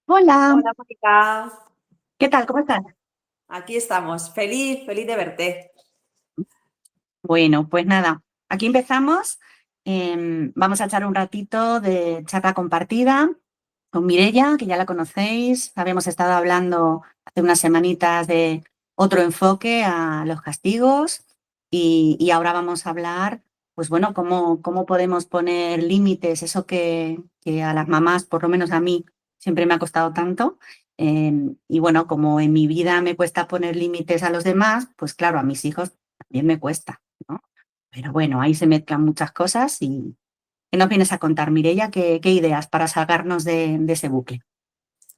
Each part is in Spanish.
Hola, Hola, Mónica. ¿qué tal? ¿Cómo estás? Aquí estamos. Feliz, feliz de verte. Bueno, pues nada, aquí empezamos. Vamos a echar un ratito de charla compartida con Mireia, que ya la conocéis. Habíamos estado hablando hace unas semanitas de otro enfoque a los castigos y ahora vamos a hablar, pues bueno, cómo podemos poner límites, eso que a las mamás, por lo menos a mí, siempre me ha costado tanto. Y bueno, como en mi vida me cuesta poner límites a los demás, pues claro, a mis hijos también me cuesta, ¿no? Pero bueno, ahí se mezclan muchas cosas y ¿qué nos vienes a contar, Mireia? ¿Qué ideas para sacarnos de ese bucle?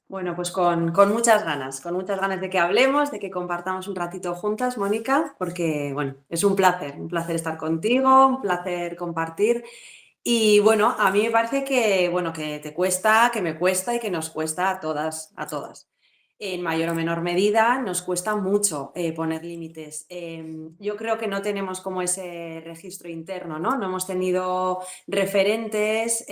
Bueno, pues con muchas ganas de que hablemos, de que compartamos un ratito juntas, Mónica, porque bueno, es un placer estar contigo, un placer compartir. Y bueno, a mí me parece que, bueno, que te cuesta, que me cuesta y que nos cuesta a todas, a todas. En mayor o menor medida nos cuesta mucho poner límites. Yo creo que no tenemos como ese registro interno, ¿no? No hemos tenido referentes,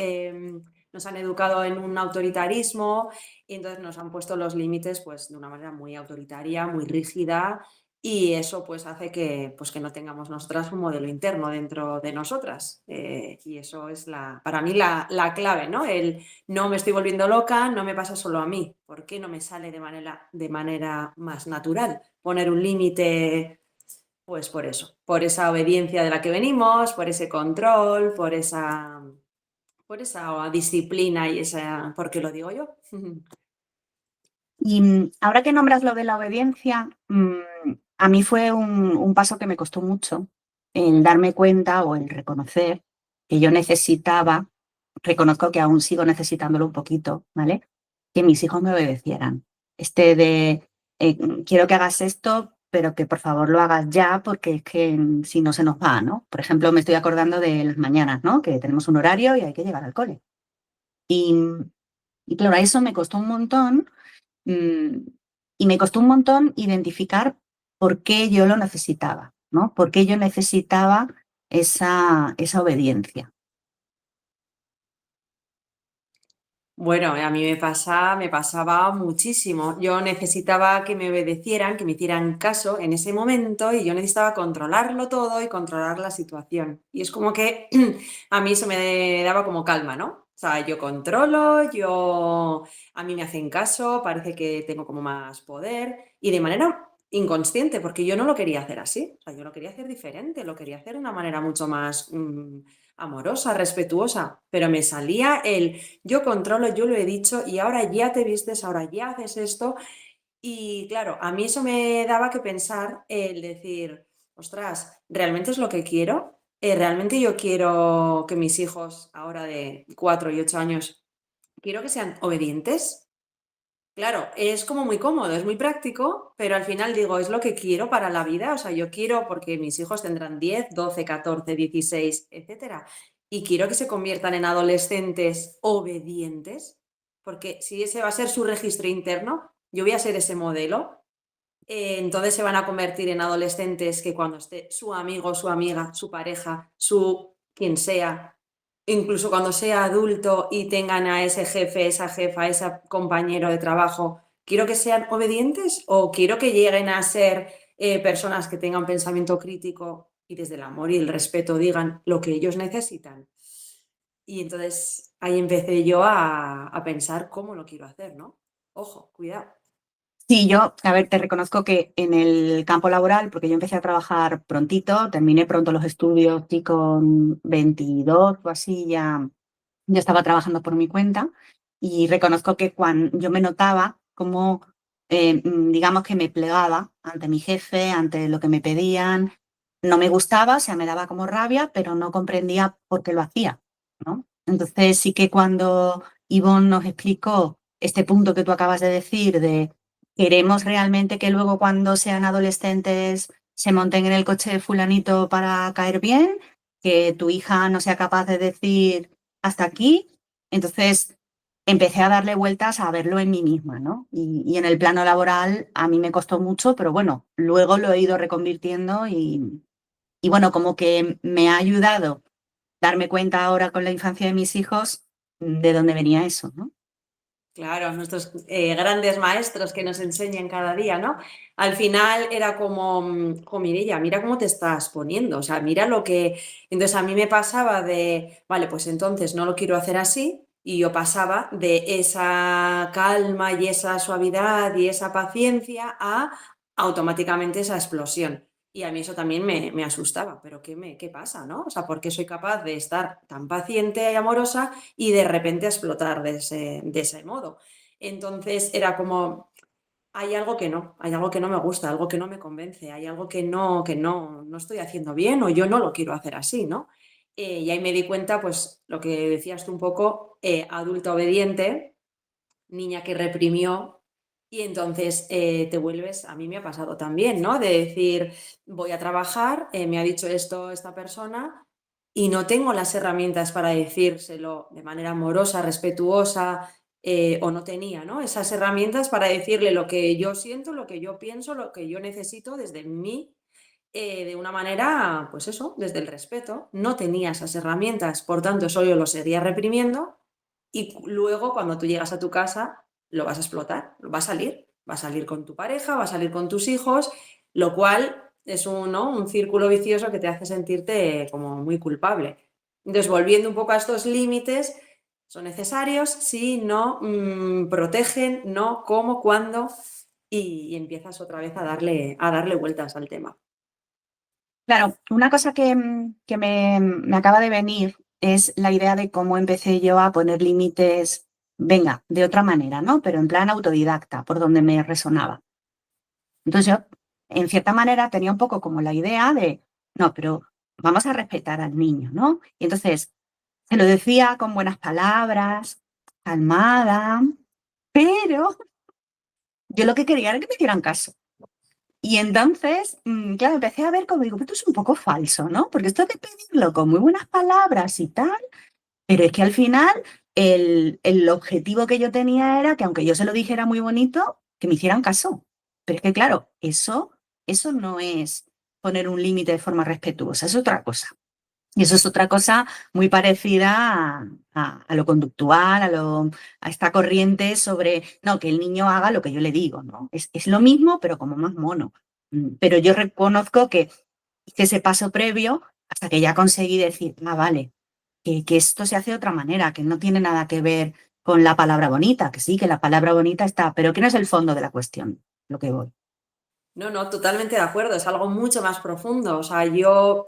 nos han educado en un autoritarismo y entonces nos han puesto los límites pues de una manera muy autoritaria, muy rígida y eso pues hace pues, que no tengamos nosotras un modelo interno dentro de nosotras. Y eso es para mí la clave, ¿no? No me estoy volviendo loca, no me pasa solo a mí. ¿Por qué no me sale de manera más natural poner un límite? Pues por eso, por esa obediencia de la que venimos, por ese control, por esa disciplina y esa, ¿por qué lo digo yo? Y ahora que nombras lo de la obediencia, a mí fue un paso que me costó mucho el darme cuenta o el reconocer que yo necesitaba, reconozco que aún sigo necesitándolo un poquito, ¿vale? Que mis hijos me obedecieran. Este de, quiero que hagas esto, pero que por favor lo hagas ya, porque es que si no se nos va, ¿no? Por ejemplo, me estoy acordando de las mañanas, ¿no? Que tenemos un horario y hay que llegar al cole. Y, y claro, a eso me costó un montón. Mm, y me costó un montón identificar por qué yo lo necesitaba, ¿no? Por qué yo necesitaba esa obediencia. Bueno, a mí me pasaba muchísimo. Yo necesitaba que me obedecieran, que me hicieran caso en ese momento y yo necesitaba controlarlo todo y controlar la situación. Y es como que a mí eso me daba como calma, ¿no? O sea, yo controlo, a mí me hacen caso, parece que tengo como más poder y de manera inconsciente, porque yo no lo quería hacer así. O sea, yo lo quería hacer diferente, lo quería hacer de una manera mucho más amorosa, respetuosa, pero me salía yo controlo, yo lo he dicho y ahora ya te vistes, ahora ya haces esto. Y claro, a mí eso me daba que pensar el decir, ostras, ¿realmente es lo que quiero? ¿Realmente yo quiero que mis hijos ahora de 4 y 8 años, quiero que sean obedientes? Claro, es como muy cómodo, es muy práctico, pero al final digo, es lo que quiero para la vida. O sea, yo quiero porque mis hijos tendrán 10, 12, 14, 16, etcétera. Y quiero que se conviertan en adolescentes obedientes, porque si ese va a ser su registro interno, yo voy a ser ese modelo. Entonces se van a convertir en adolescentes que cuando esté su amigo, su amiga, su pareja, su quien sea, incluso cuando sea adulto y tengan a ese jefe, esa jefa, ese compañero de trabajo, quiero que sean obedientes o quiero que lleguen a ser personas que tengan pensamiento crítico y desde el amor y el respeto digan lo que ellos necesitan. Y entonces ahí empecé yo a pensar cómo lo quiero hacer, ¿no? Ojo, cuidado. Sí, yo, a ver, te reconozco que en el campo laboral, porque yo empecé a trabajar prontito, terminé pronto los estudios y con 22 o así ya estaba trabajando por mi cuenta y reconozco que cuando yo me notaba como, digamos que me plegaba ante mi jefe, ante lo que me pedían, no me gustaba, o sea, me daba como rabia, pero no comprendía por qué lo hacía, ¿no? Entonces sí que cuando Ivonne nos explicó este punto que tú acabas de decir de queremos realmente que luego cuando sean adolescentes se monten en el coche de fulanito para caer bien, que tu hija no sea capaz de decir hasta aquí. Entonces empecé a darle vueltas a verlo en mí misma, ¿no? Y en el plano laboral a mí me costó mucho, pero bueno, luego lo he ido reconvirtiendo y bueno, como que me ha ayudado darme cuenta ahora con la infancia de mis hijos de dónde venía eso, ¿no? Claro, nuestros grandes maestros que nos enseñan cada día, ¿no? Al final era como, jo, Mireia, mira cómo te estás poniendo, o sea, mira lo que... Entonces a mí me pasaba de, vale, pues entonces no lo quiero hacer así, y yo pasaba de esa calma y esa suavidad y esa paciencia a automáticamente esa explosión. Y a mí eso también me asustaba, pero ¿qué pasa, no? O sea, ¿por qué soy capaz de estar tan paciente y amorosa y de repente explotar de ese modo? Entonces era como, hay algo que no me gusta, algo que no me convence, hay algo que no estoy haciendo bien o yo no lo quiero hacer así, ¿no? Y ahí me di cuenta, pues, lo que decías tú un poco, adulto obediente, niña que reprimió y entonces te vuelves, a mí me ha pasado también, ¿no? De decir, voy a trabajar, me ha dicho esto esta persona y no tengo las herramientas para decírselo de manera amorosa, respetuosa, o no tenía, ¿no? Esas herramientas para decirle lo que yo siento, lo que yo pienso, lo que yo necesito desde mí, de una manera, pues eso, desde el respeto. No tenía esas herramientas, por tanto, eso yo lo seguía reprimiendo y luego cuando tú llegas a tu casa lo vas a explotar, va a salir con tu pareja, va a salir con tus hijos, lo cual es un, ¿no? Un círculo vicioso que te hace sentirte como muy culpable. Entonces, volviendo un poco a estos límites, son necesarios, sí, no, protegen, no, cómo, cuándo, y empiezas otra vez a darle vueltas al tema. Claro, una cosa que me acaba de venir es la idea de cómo empecé yo a poner límites, venga, de otra manera, ¿no? Pero en plan autodidacta, por donde me resonaba. Entonces yo, en cierta manera, tenía un poco como la idea de, no, pero vamos a respetar al niño, ¿no? Y entonces se lo decía con buenas palabras, calmada, pero yo lo que quería era que me hicieran caso. Y entonces, claro, empecé a ver como digo, esto es un poco falso, ¿no? Porque esto de pedirlo con muy buenas palabras y tal, pero es que al final el objetivo que yo tenía era que aunque yo se lo dijera muy bonito, que me hicieran caso. Pero es que claro, eso no es poner un límite de forma respetuosa, es otra cosa. Y eso es otra cosa muy parecida a lo conductual, a esta corriente sobre, no, que el niño haga lo que yo le digo, ¿no? Es lo mismo, pero como más mono. Pero yo reconozco que hice ese paso previo hasta que ya conseguí decir, ah, vale, que esto se hace de otra manera, que no tiene nada que ver con la palabra bonita, que sí, que la palabra bonita está, pero que no es el fondo de la cuestión, lo que voy. No, no, totalmente de acuerdo, es algo mucho más profundo. O sea, yo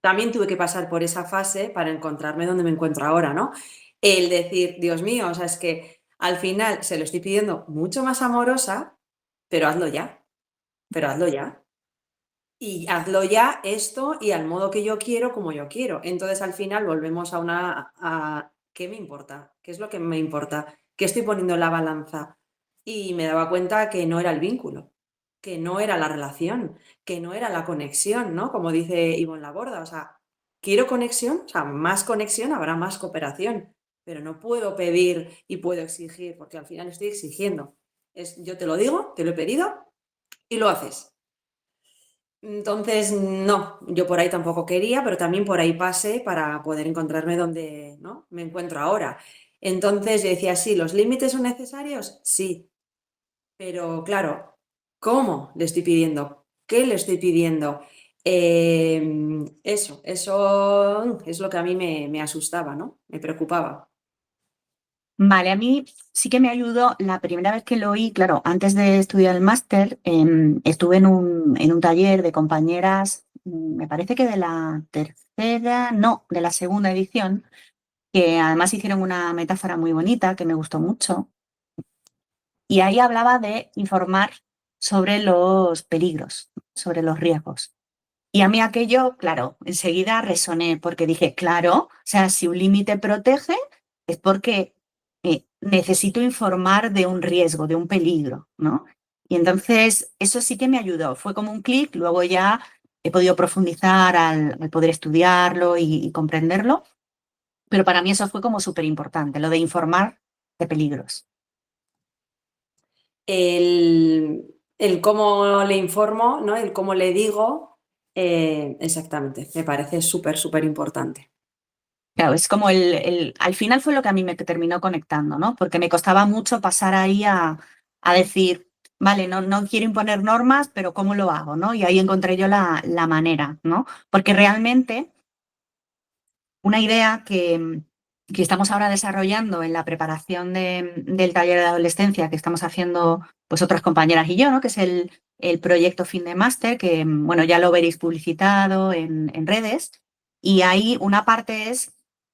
también tuve que pasar por esa fase para encontrarme donde me encuentro ahora, ¿no? El decir, Dios mío, o sea, es que al final se lo estoy pidiendo mucho más amorosa, pero hazlo ya, pero hazlo ya. Y hazlo ya esto y al modo que yo quiero, como yo quiero. Entonces al final volvemos ¿qué me importa? ¿Qué es lo que me importa? ¿Qué estoy poniendo en la balanza? Y me daba cuenta que no era el vínculo, que no era la relación, que no era la conexión, ¿no? Como dice Ivonne Laborda, o sea, quiero conexión, o sea, más conexión, habrá más cooperación, pero no puedo pedir y puedo exigir, porque al final estoy exigiendo. Yo te lo digo, te lo he pedido y lo haces. Entonces, no, yo por ahí tampoco quería, pero también por ahí pasé para poder encontrarme donde, ¿no? Me encuentro ahora. Entonces yo decía, sí, ¿los límites son necesarios? Sí, pero claro, ¿cómo le estoy pidiendo? ¿Qué le estoy pidiendo? Eso es lo que a mí me asustaba, ¿no? Me preocupaba. Vale, a mí sí que me ayudó la primera vez que lo oí, claro, antes de estudiar el máster, estuve en un taller de compañeras, me parece que de la tercera, no, de la segunda edición, que además hicieron una metáfora muy bonita que me gustó mucho, y ahí hablaba de informar sobre los peligros, sobre los riesgos. Y a mí aquello, claro, enseguida resoné porque dije, claro, o sea, si un límite protege es porque necesito informar de un riesgo, de un peligro, ¿no? Y entonces eso sí que me ayudó, fue como un clic, luego ya he podido profundizar al poder estudiarlo y comprenderlo, pero para mí eso fue como súper importante, lo de informar de peligros. El cómo le informo, ¿no? El cómo le digo, exactamente, me parece súper, súper importante. Claro, es como al final fue lo que a mí me terminó conectando, ¿no? Porque me costaba mucho pasar ahí a decir, vale, no quiero imponer normas, pero ¿cómo lo hago, no? Y ahí encontré yo la manera, ¿no? Porque realmente una idea que estamos ahora desarrollando en la preparación del taller de adolescencia que estamos haciendo pues otras compañeras y yo, ¿no? Que es el proyecto Fin de Máster, que bueno, ya lo veréis publicitado en redes. Y ahí una parte es,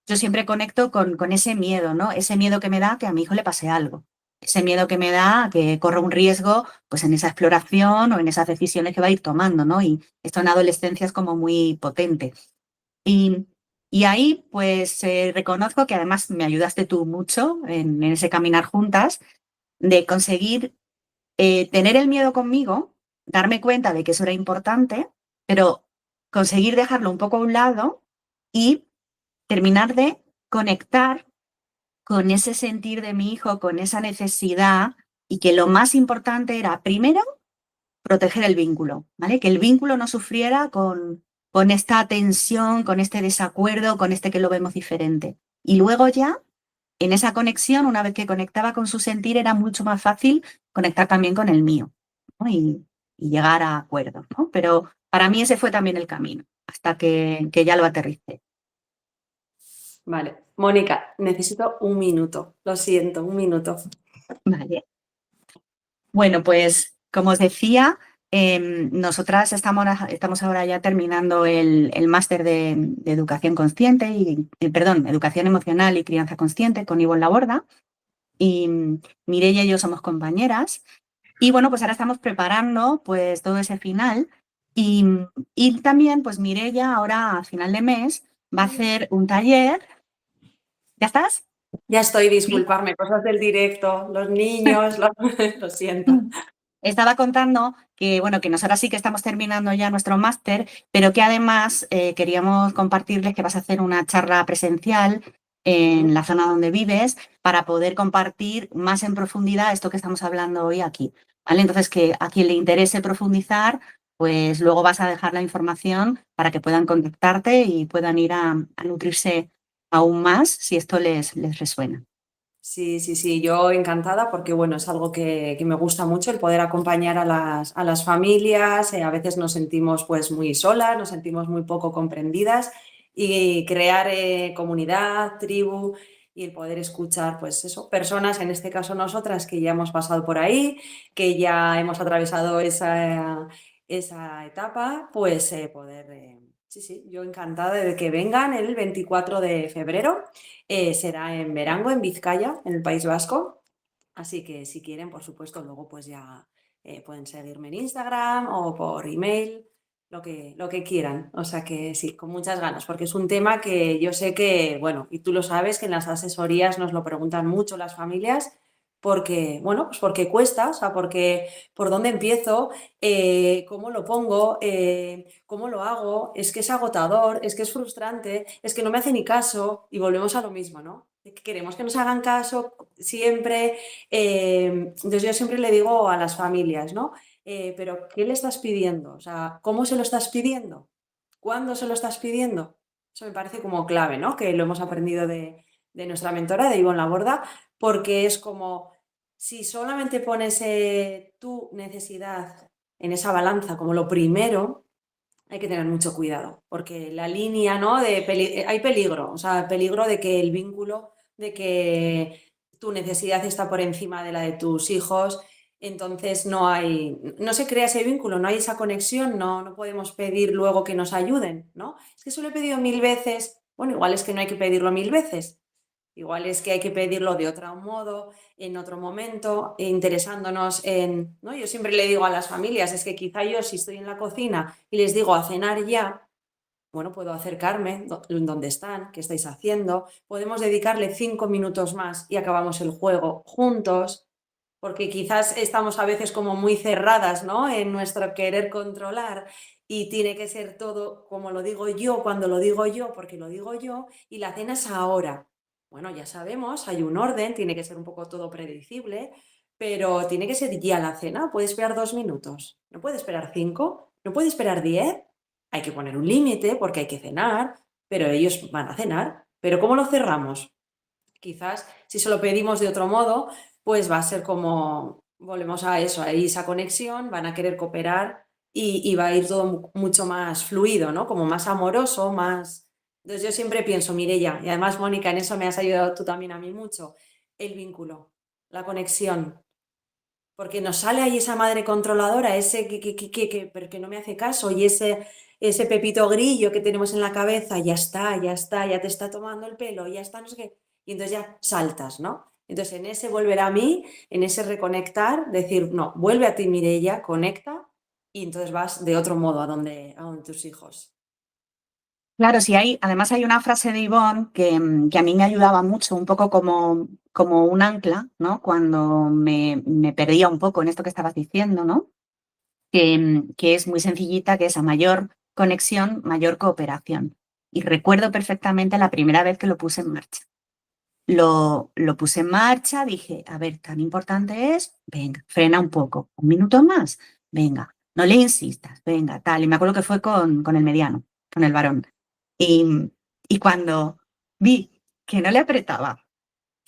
yo siempre conecto con ese miedo, ¿no? Ese miedo que me da que a mi hijo le pase algo. Ese miedo que me da a que corra un riesgo pues en esa exploración o en esas decisiones que va a ir tomando, ¿no? Y esto en adolescencia es como muy potente. Y, y ahí, pues, reconozco que además me ayudaste tú mucho en ese caminar juntas, de conseguir tener el miedo conmigo, darme cuenta de que eso era importante, pero conseguir dejarlo un poco a un lado y terminar de conectar con ese sentir de mi hijo, con esa necesidad, y que lo más importante era, primero, proteger el vínculo, ¿vale? Que el vínculo no sufriera con esta tensión, con este desacuerdo, con este que lo vemos diferente. Y luego ya, en esa conexión, una vez que conectaba con su sentir, era mucho más fácil conectar también con el mío, ¿no? Y llegar a acuerdos, ¿no? Pero para mí ese fue también el camino, hasta que ya lo aterricé. Vale. Mónica, necesito un minuto. Lo siento, un minuto. Vale. Bueno, pues como os decía, nosotras estamos ahora ya terminando el máster de educación consciente perdón, educación emocional y crianza consciente con Ivonne Laborda. Y Mireia y yo somos compañeras. Y bueno, pues ahora estamos preparando pues todo ese final. Y, y también, pues Mireia ahora a final de mes va a hacer un taller. ¿Ya estás? Ya estoy, Sí. disculparme, cosas del directo, los niños, lo siento. Estaba contando que, bueno, que nosotros sí que estamos terminando ya nuestro máster, pero que además queríamos compartirles que vas a hacer una charla presencial en la zona donde vives para poder compartir más en profundidad esto que estamos hablando hoy aquí, ¿vale? Entonces, que a quien le interese profundizar, pues luego vas a dejar la información para que puedan contactarte y puedan ir a nutrirse aún más si esto les resuena. Sí, sí, sí, yo encantada porque bueno, es algo que me gusta mucho el poder acompañar a las familias, a veces nos sentimos pues muy solas, nos sentimos muy poco comprendidas y crear comunidad, tribu y el poder escuchar pues eso, personas, en este caso nosotras que ya hemos pasado por ahí, que ya hemos atravesado esa etapa, pues poder... sí, sí, yo encantada de que vengan el 24 de febrero. Será en Verango, en Vizcaya, en el País Vasco. Así que si quieren, por supuesto, luego pues ya pueden seguirme en Instagram o por email, lo que quieran. O sea que sí, con muchas ganas, porque es un tema que yo sé que, bueno, y tú lo sabes, que en las asesorías nos lo preguntan mucho las familias, porque, bueno, pues porque cuesta, o sea, porque por dónde empiezo, cómo lo pongo, cómo lo hago, es que es agotador, es que es frustrante, es que no me hace ni caso y volvemos a lo mismo, ¿no? Que queremos que nos hagan caso siempre. Entonces yo siempre le digo a las familias, ¿no? Pero ¿qué le estás pidiendo? O sea, ¿cómo se lo estás pidiendo? ¿Cuándo se lo estás pidiendo? Eso me parece como clave, ¿no? Que lo hemos aprendido de nuestra mentora, de Ivonne Laborda, porque es como si solamente pones tu necesidad en esa balanza como lo primero, hay que tener mucho cuidado, porque la línea, ¿no? Hay peligro, o sea, peligro de que el vínculo, de que tu necesidad está por encima de la de tus hijos, entonces no se crea ese vínculo, no hay esa conexión, no podemos pedir luego que nos ayuden, ¿no? Es que eso lo he pedido 1000 veces, bueno, igual es que no hay que pedirlo 1000 veces. Igual es que hay que pedirlo de otro modo, en otro momento, interesándonos en, ¿no? Yo siempre le digo a las familias, es que quizá yo si estoy en la cocina y les digo a cenar ya, bueno, puedo acercarme donde están, qué estáis haciendo, podemos dedicarle 5 minutos más y acabamos el juego juntos, porque quizás estamos a veces como muy cerradas, ¿no? En nuestro querer controlar y tiene que ser todo como lo digo yo, cuando lo digo yo, porque lo digo yo, y la cena es ahora. Bueno, ya sabemos, hay un orden, tiene que ser un poco todo predecible, pero tiene que ser ya la cena. Puede esperar 2 minutos, no puede esperar 5, no puede esperar 10. Hay que poner un límite porque hay que cenar, pero ellos van a cenar. Pero ¿cómo lo cerramos? Quizás si se lo pedimos de otro modo, pues va a ser como, volvemos a eso, a esa conexión, van a querer cooperar y va a ir todo mucho más fluido, ¿no? Como más amoroso, más... Entonces yo siempre pienso, Mireia, y además Mónica, en eso me has ayudado tú también a mí mucho, el vínculo, la conexión, porque nos sale ahí esa madre controladora, ese pero que no me hace caso, y ese pepito grillo que tenemos en la cabeza, ya está, ya te está tomando el pelo, ya está, no sé qué, y entonces ya saltas, ¿no? Entonces en ese volver a mí, en ese reconectar, decir, no, vuelve a ti, Mireia, conecta, y entonces vas de otro modo a donde tus hijos. Claro, sí además hay una frase de Ivonne que a mí me ayudaba mucho, un poco como un ancla, ¿no? Cuando me perdía un poco en esto que estabas diciendo, ¿no? Que es muy sencillita, que es a mayor conexión, mayor cooperación. Y recuerdo perfectamente la primera vez que lo puse en marcha. Lo puse en marcha, dije, a ver, tan importante es, venga, frena un poco, un minuto más, venga, no le insistas, venga, tal. Y me acuerdo que fue con el mediano, con el varón. Y, y cuando vi que no le apretaba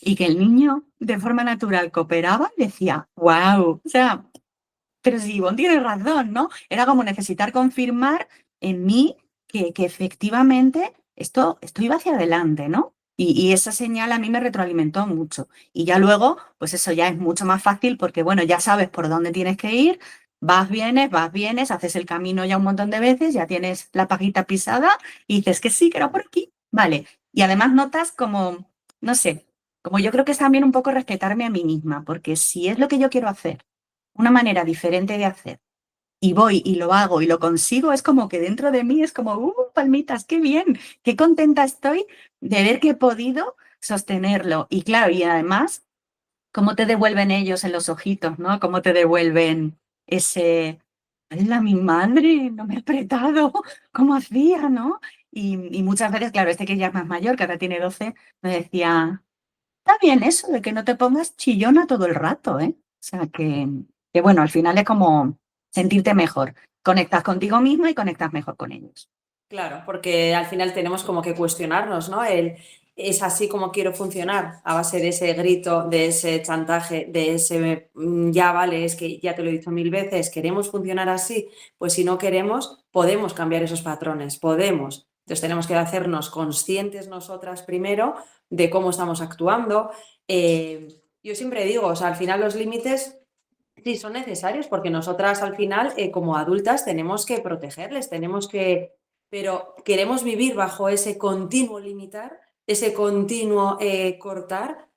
y que el niño de forma natural cooperaba, decía, wow, o sea, pero si Ivonne tiene razón, ¿no? Era como necesitar confirmar en mí que efectivamente esto iba hacia adelante, ¿no? Y esa señal a mí me retroalimentó mucho. Y ya luego, pues eso ya es mucho más fácil porque, bueno, ya sabes por dónde tienes que ir, vas, vienes, haces el camino ya un montón de veces, ya tienes la pajita pisada y dices que sí, que era por aquí. Vale. Y además notas como, no sé, como yo creo que es también un poco respetarme a mí misma, porque si es lo que yo quiero hacer, una manera diferente de hacer, y voy y lo hago y lo consigo, es como que dentro de mí es como, palmitas, qué bien, qué contenta estoy de ver que he podido sostenerlo. Y claro, y además, cómo te devuelven ellos en los ojitos, ¿no? Cómo te devuelven ese, ¡hala, mi madre! No me he apretado, ¿cómo hacía, no? Y muchas veces, claro, este que ya es más mayor, que ahora tiene 12, me decía, está bien eso de que no te pongas chillona todo el rato, ¿eh? O sea, que bueno, al final es como sentirte mejor. Conectas contigo misma y conectas mejor con ellos. Claro, porque al final tenemos como que cuestionarnos, ¿no? Es así como quiero funcionar, a base de ese grito, de ese chantaje, de ese ya vale, es que ya te lo he dicho 1000 veces, queremos funcionar así, pues si no queremos, podemos cambiar esos patrones, podemos. Entonces tenemos que hacernos conscientes nosotras primero de cómo estamos actuando. Yo siempre digo, o sea, al final los límites sí son necesarios porque nosotras al final, como adultas, tenemos que protegerles, tenemos que, pero queremos vivir bajo ese continuo limitar, ese continuo cortar,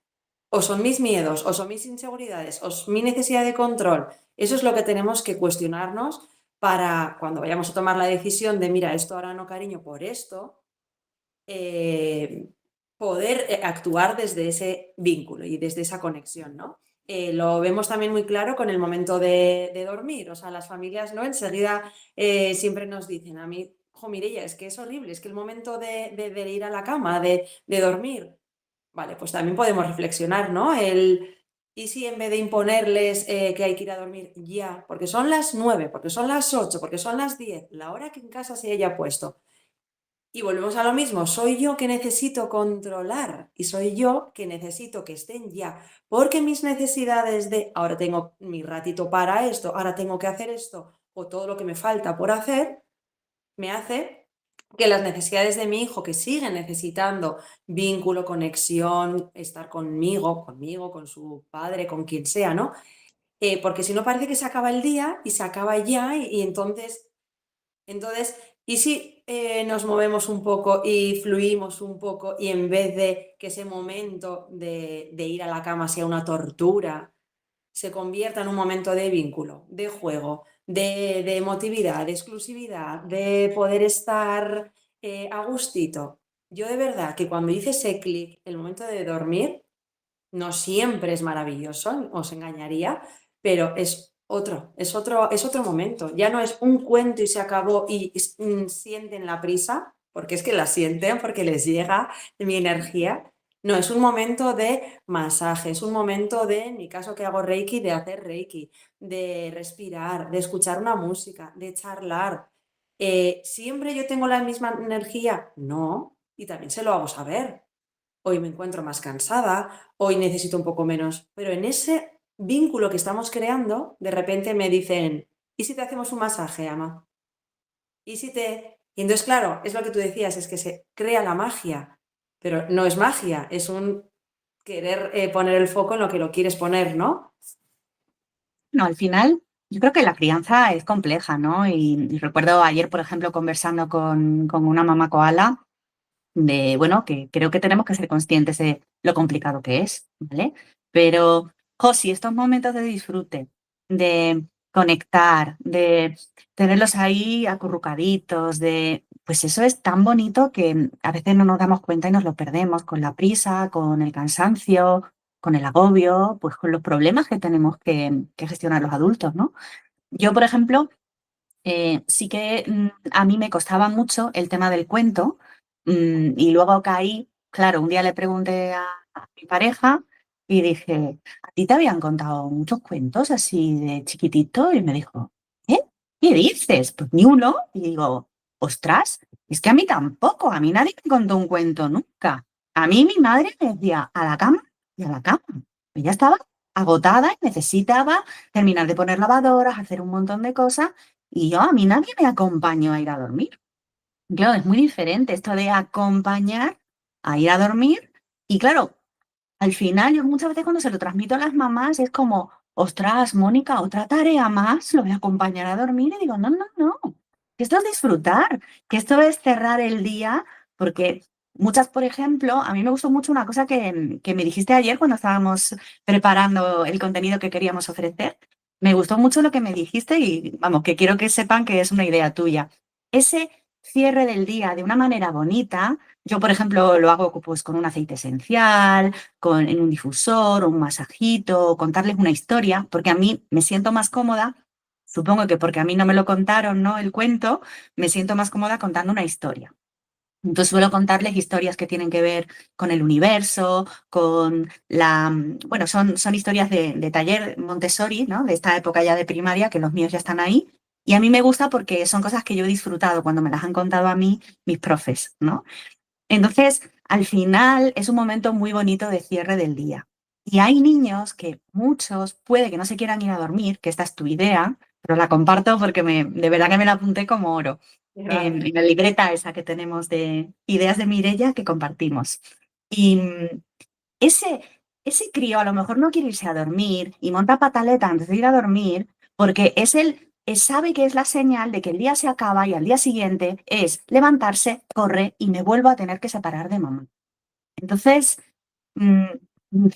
o son mis miedos, o son mis inseguridades, o es mi necesidad de control. Eso es lo que tenemos que cuestionarnos para cuando vayamos a tomar la decisión de, mira, esto ahora no, cariño, por esto, eh, poder actuar desde ese vínculo y desde esa conexión, ¿no? Lo vemos también muy claro con el momento de dormir, o sea, las familias, ¿no? Enseguida siempre nos dicen a mí, jo, Mireia, es que es horrible, es que el momento de ir a la cama, de dormir, vale, pues también podemos reflexionar, ¿no? ¿Y si en vez de imponerles que hay que ir a dormir ya, porque son las 9, porque son las 8, porque son las 10, la hora que en casa se haya puesto, y volvemos a lo mismo, soy yo que necesito controlar y soy yo que necesito que estén ya, porque mis necesidades de ahora tengo mi ratito para esto, ahora tengo que hacer esto o todo lo que me falta por hacer, me hace que las necesidades de mi hijo que siguen necesitando vínculo, conexión, estar conmigo, con su padre, con quien sea, ¿no? Porque si no parece que se acaba el día y se acaba ya y entonces, ¿y si nos movemos un poco y fluimos un poco y en vez de que ese momento de ir a la cama sea una tortura, se convierta en un momento de vínculo, de juego, de emotividad, de exclusividad, de poder estar a gustito? Yo de verdad que cuando hice ese clic, el momento de dormir, no siempre es maravilloso, os engañaría, pero es otro momento. Ya no es un cuento y se acabó y sienten la prisa, porque es que la sienten, porque les llega mi energía. No, es un momento de masaje, es un momento de, en mi caso que hago Reiki, de hacer Reiki, de respirar, de escuchar una música, de charlar. ¿Siempre yo tengo la misma energía? No. y también se lo hago saber. Hoy me encuentro más cansada, hoy necesito un poco menos, pero en ese vínculo que estamos creando, de repente me dicen, ¿y si te hacemos un masaje, ama? ¿Y si te...? Y entonces, claro, es lo que tú decías, es que se crea la magia, pero no es magia, es un querer poner el foco en lo que lo quieres poner, ¿no? No, al final, yo creo que la crianza es compleja, ¿no? Y recuerdo ayer, por ejemplo, conversando con una mamá koala, de, bueno, que creo que tenemos que ser conscientes de lo complicado que es, ¿vale? Pero, Josi, estos momentos de disfrute, de conectar, de tenerlos ahí acurrucaditos, de, pues eso es tan bonito que a veces no nos damos cuenta y nos lo perdemos con la prisa, con el cansancio, con el agobio, pues con los problemas que tenemos que gestionar los adultos, ¿no? Yo, por ejemplo, sí que a mí me costaba mucho el tema del cuento, y luego caí, claro, un día le pregunté a mi pareja y dije, ¿a ti te habían contado muchos cuentos así de chiquitito? Y me dijo, ¿qué? ¿Qué dices? Pues ni uno. Y digo, ostras, es que a mí tampoco, a mí nadie me contó un cuento nunca. A mí mi madre me decía, a la cama y a la cama. Ella estaba agotada y necesitaba terminar de poner lavadoras, hacer un montón de cosas. Y yo, a mí nadie me acompañó a ir a dormir. Claro, es muy diferente esto de acompañar a ir a dormir. Y claro, al final, yo muchas veces cuando se lo transmito a las mamás es como, ostras, Mónica, otra tarea más, lo voy a acompañar a dormir. Y digo, no, no, no, que esto es disfrutar, que esto es cerrar el día, porque muchas, por ejemplo, a mí me gustó mucho una cosa que me dijiste ayer cuando estábamos preparando el contenido que queríamos ofrecer. Me gustó mucho lo que me dijiste y, vamos, que quiero que sepan que es una idea tuya. Ese cierre del día de una manera bonita, yo, por ejemplo, lo hago pues con un aceite esencial, en un difusor o un masajito, contarles una historia, porque a mí me siento más cómoda, supongo que porque a mí no me lo contaron, ¿no? El cuento, me siento más cómoda contando una historia. Entonces suelo contarles historias que tienen que ver con el universo, con bueno, son historias de taller Montessori, ¿no? De esta época ya de primaria, que los míos ya están ahí. Y a mí me gusta porque son cosas que yo he disfrutado cuando me las han contado a mí mis profes, ¿no? Entonces, al final es un momento muy bonito de cierre del día. Y hay niños que muchos puede que no se quieran ir a dormir, que esta es tu idea, pero la comparto porque de verdad que me la apunté como oro en la libreta esa que tenemos de ideas de Mirella que compartimos. Y ese, ese crío a lo mejor no quiere irse a dormir y monta pataleta antes de ir a dormir porque sabe que es la señal de que el día se acaba y al día siguiente es levantarse, corre y me vuelvo a tener que separar de mamá. Entonces,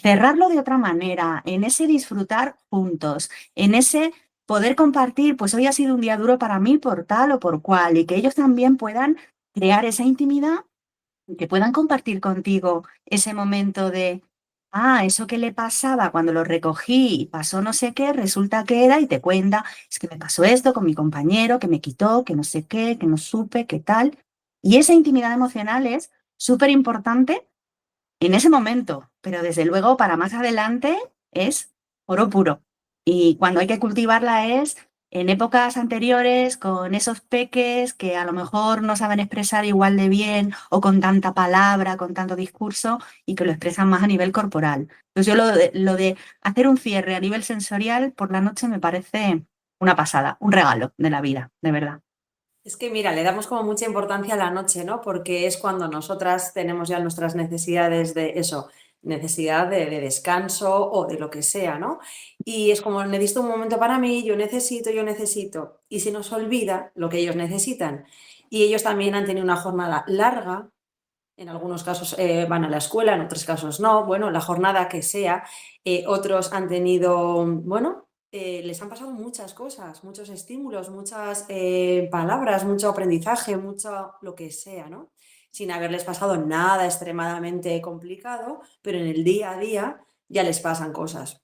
cerrarlo de otra manera, en ese disfrutar juntos, en ese poder compartir, pues hoy ha sido un día duro para mí por tal o por cual, y que ellos también puedan crear esa intimidad y que puedan compartir contigo ese momento de, eso que le pasaba cuando lo recogí y pasó no sé qué, resulta que era y te cuenta, es que me pasó esto con mi compañero, que me quitó, que no sé qué, que no supe, qué tal. Y esa intimidad emocional es súper importante en ese momento, pero desde luego para más adelante es oro puro. Y cuando hay que cultivarla es en épocas anteriores con esos peques que a lo mejor no saben expresar igual de bien o con tanta palabra, con tanto discurso y que lo expresan más a nivel corporal. Entonces yo lo de hacer un cierre a nivel sensorial por la noche me parece una pasada, un regalo de la vida, de verdad. Es que mira, le damos como mucha importancia a la noche, ¿no? Porque es cuando nosotras tenemos ya nuestras necesidades de eso, necesidad de descanso o de lo que sea, ¿no? Y es como necesito un momento para mí, yo necesito. Y se nos olvida lo que ellos necesitan. Y ellos también han tenido una jornada larga, en algunos casos van a la escuela, en otros casos no, bueno, la jornada que sea. Otros han tenido, bueno, les han pasado muchas cosas, muchos estímulos, muchas palabras, mucho aprendizaje, mucho lo que sea, ¿no? Sin haberles pasado nada extremadamente complicado, pero en el día a día ya les pasan cosas.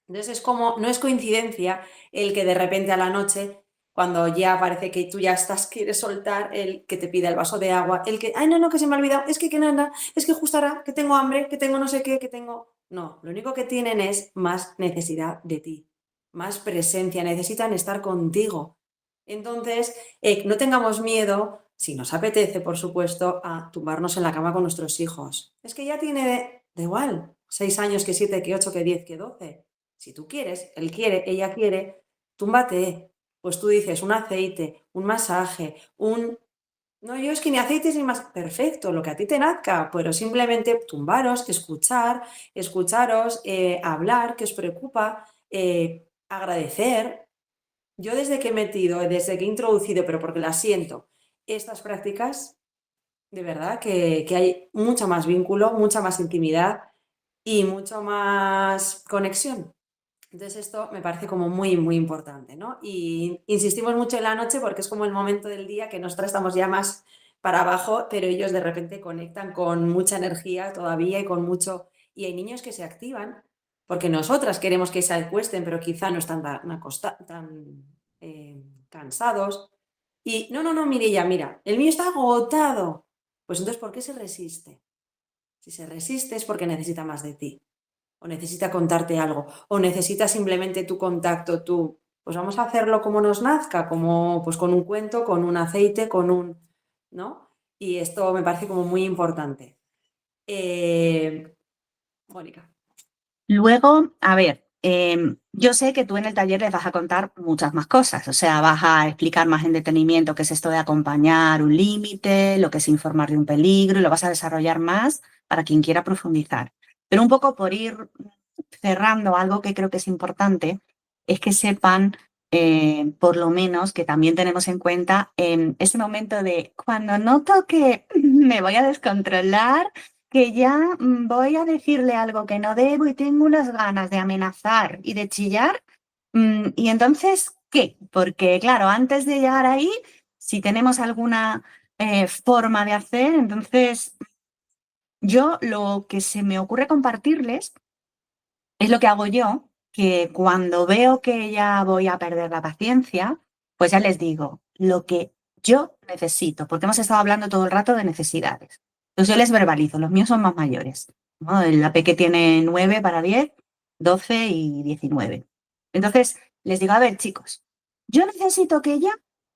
Entonces es como, no es coincidencia el que de repente a la noche, cuando ya parece que tú ya estás, quieres soltar, el que te pida el vaso de agua, el que, ay, no, no, que se me ha olvidado, es que nada, es que justo ahora, que tengo hambre, que tengo no sé qué, que tengo... No, lo único que tienen es más necesidad de ti, más presencia, necesitan estar contigo. Entonces, no tengamos miedo si nos apetece, por supuesto, a tumbarnos en la cama con nuestros hijos. Es que ya tiene, da igual, 6 años, que 7, que 8, que 10, que 12. Si tú quieres, él quiere, ella quiere, túmbate. Pues tú dices un aceite, un masaje, un... No, yo es que ni aceites ni más. Perfecto, lo que a ti te nazca, pero simplemente tumbaros, escucharos, hablar, que os preocupa, agradecer. Yo desde que he metido, desde que he introducido, pero porque las siento, estas prácticas, de verdad que hay mucho más vínculo, mucha más intimidad y mucho más conexión. Entonces esto me parece como muy, muy importante, ¿no? Y insistimos mucho en la noche porque es como el momento del día que nosotros estamos ya más para abajo, pero ellos de repente conectan con mucha energía todavía y con mucho... Y hay niños que se activan porque nosotras queremos que se acuesten, pero quizá no están tan cansados. Y no, no, no, Mireia, mira, el mío está agotado. Pues entonces, ¿por qué se resiste? Si se resiste es porque necesita más de ti o necesita contarte algo, o necesita simplemente tu contacto, tú, pues vamos a hacerlo como nos nazca, como pues con un cuento, con un aceite, con un, ¿no? Y esto me parece como muy importante. Mónica. Luego, a ver, yo sé que tú en el taller les vas a contar muchas más cosas, o sea, vas a explicar más en detenimiento qué es esto de acompañar un límite, lo que es informar de un peligro, y lo vas a desarrollar más para quien quiera profundizar. Pero un poco por ir cerrando, algo que creo que es importante es que sepan, por lo menos, que también tenemos en cuenta en ese momento de cuando noto que me voy a descontrolar, que ya voy a decirle algo que no debo y tengo unas ganas de amenazar y de chillar. Y entonces, ¿qué? Porque claro, antes de llegar ahí, si tenemos alguna forma de hacer, entonces yo lo que se me ocurre compartirles es lo que hago yo, que cuando veo que ya voy a perder la paciencia, pues ya les digo lo que yo necesito, porque hemos estado hablando todo el rato de necesidades. Entonces yo les verbalizo, los míos son más mayores, ¿no? La peque tiene 9 para 10, 12 y 19. Entonces les digo, a ver, chicos, yo necesito que ella,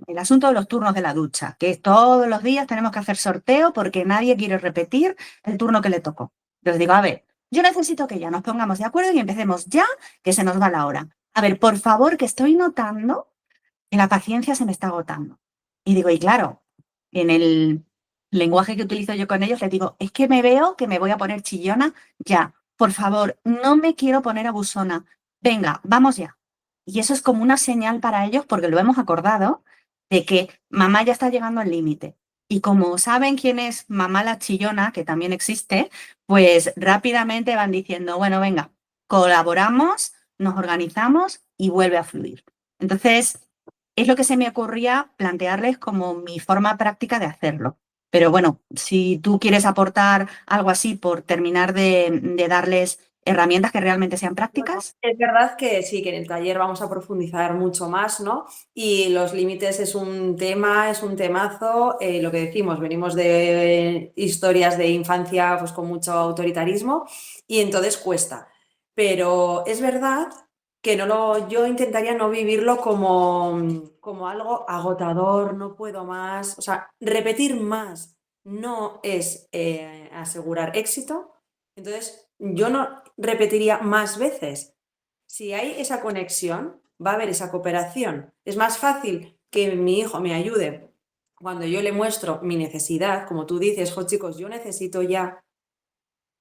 el asunto de los turnos de la ducha, que todos los días tenemos que hacer sorteo porque nadie quiere repetir el turno que le tocó. Les digo, a ver, yo necesito que ya nos pongamos de acuerdo y empecemos ya, que se nos va la hora. A ver, por favor, que estoy notando que la paciencia se me está agotando. Y digo, y claro, en el lenguaje que utilizo yo con ellos, les digo, es que me veo que me voy a poner chillona ya. Por favor, no me quiero poner abusona. Venga, vamos ya. Y eso es como una señal para ellos, porque lo hemos acordado, de que mamá ya está llegando al límite. Y como saben quién es mamá la chillona, que también existe, pues rápidamente van diciendo, bueno, venga, colaboramos, nos organizamos y vuelve a fluir. Entonces, es lo que se me ocurría plantearles como mi forma práctica de hacerlo. Pero bueno, si tú quieres aportar algo así por terminar de darles herramientas que realmente sean Bueno, prácticas. es verdad que sí, que en el taller vamos a profundizar mucho más, ¿no? Y los límites es un tema, es un temazo. Lo que decimos, venimos de historias de infancia pues con mucho autoritarismo y entonces cuesta. Pero es verdad que yo intentaría no vivirlo como algo agotador, no puedo más. O sea, repetir más no es asegurar éxito. Entonces, yo no repetiría más veces. Si hay esa conexión, va a haber esa cooperación. Es más fácil que mi hijo me ayude cuando yo le muestro mi necesidad, como tú dices, jo, chicos, yo necesito ya,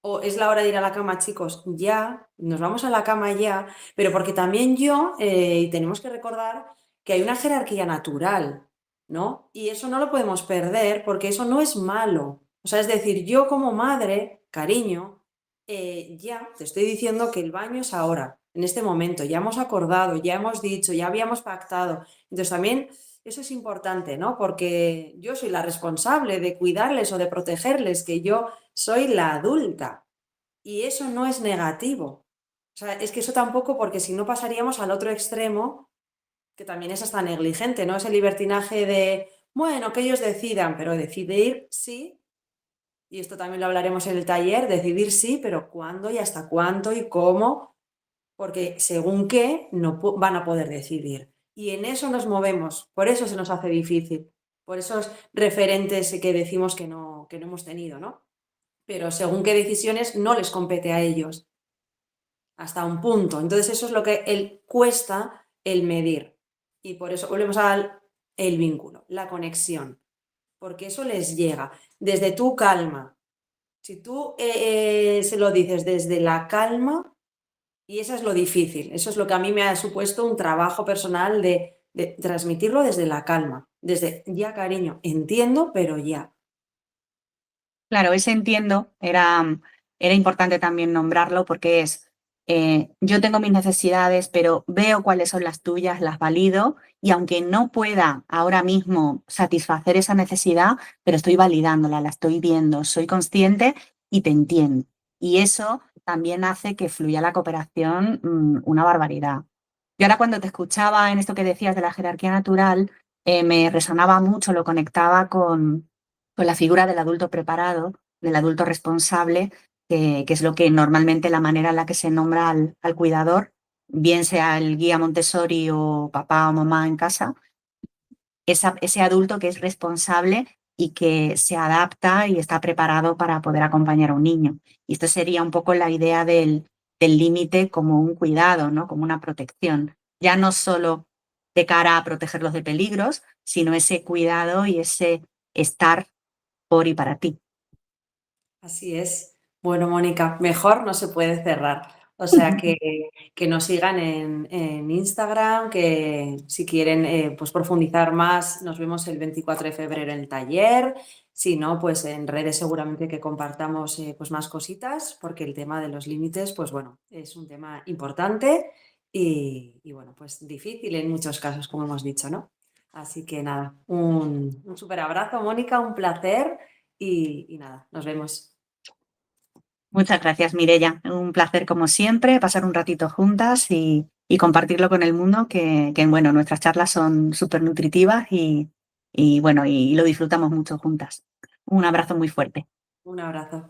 o es la hora de ir a la cama, chicos, ya, nos vamos a la cama ya, pero porque también tenemos que recordar que hay una jerarquía natural, ¿no? Y eso no lo podemos perder porque eso no es malo. O sea, es decir, yo como madre, cariño, ya te estoy diciendo que el baño es ahora, en este momento, ya hemos acordado, ya hemos dicho, ya habíamos pactado. Entonces también eso es importante, ¿no? Porque yo soy la responsable de cuidarles o de protegerles, que yo soy la adulta y eso no es negativo. O sea, es que eso tampoco, porque si no pasaríamos al otro extremo, que también es hasta negligente, ¿no? Ese libertinaje de, bueno, que ellos decidan, pero decidir sí, y esto también lo hablaremos en el taller, decidir sí, pero cuándo y hasta cuánto y cómo, porque según qué no van a poder decidir. Y en eso nos movemos, por eso se nos hace difícil. por esos referentes que decimos que no hemos tenido, ¿no? Pero según qué decisiones no les compete a ellos, hasta un punto. Entonces eso es lo que él cuesta el medir. Y por eso volvemos al el vínculo, la conexión, porque eso les llega desde tu calma. Si tú se lo dices desde la calma, y eso es lo difícil, eso es lo que a mí me ha supuesto un trabajo personal de transmitirlo desde la calma, desde ya cariño, entiendo, pero ya. Claro, ese entiendo era importante también nombrarlo porque es, yo tengo mis necesidades, pero veo cuáles son las tuyas, las valido y aunque no pueda ahora mismo satisfacer esa necesidad, pero estoy validándola, la estoy viendo, soy consciente y te entiendo. Y eso también hace que fluya la cooperación, una barbaridad. Y ahora cuando te escuchaba en esto que decías de la jerarquía natural, me resonaba mucho, lo conectaba con la figura del adulto preparado, del adulto responsable, que es lo que normalmente la manera en la que se nombra al cuidador, bien sea el guía Montessori o papá o mamá en casa, ese adulto que es responsable y que se adapta y está preparado para poder acompañar a un niño. Y esto sería un poco la idea del límite como un cuidado, ¿no? Como una protección. Ya no solo de cara a protegerlos de peligros, sino ese cuidado y ese estar por y para ti. Así es. Bueno, Mónica, mejor no se puede cerrar. O sea que nos sigan en Instagram, que si quieren pues profundizar más, nos vemos el 24 de febrero en el taller. Si no, pues en redes seguramente que compartamos pues más cositas, porque el tema de los límites, pues bueno, es un tema importante y bueno, pues difícil en muchos casos, como hemos dicho, ¿no? Así que nada, un súper abrazo, Mónica, un placer y nada, nos vemos. Muchas gracias, Mirella. Un placer, como siempre, pasar un ratito juntas y compartirlo con el mundo, bueno, nuestras charlas son súper nutritivas y bueno, y lo disfrutamos mucho juntas. Un abrazo muy fuerte. Un abrazo.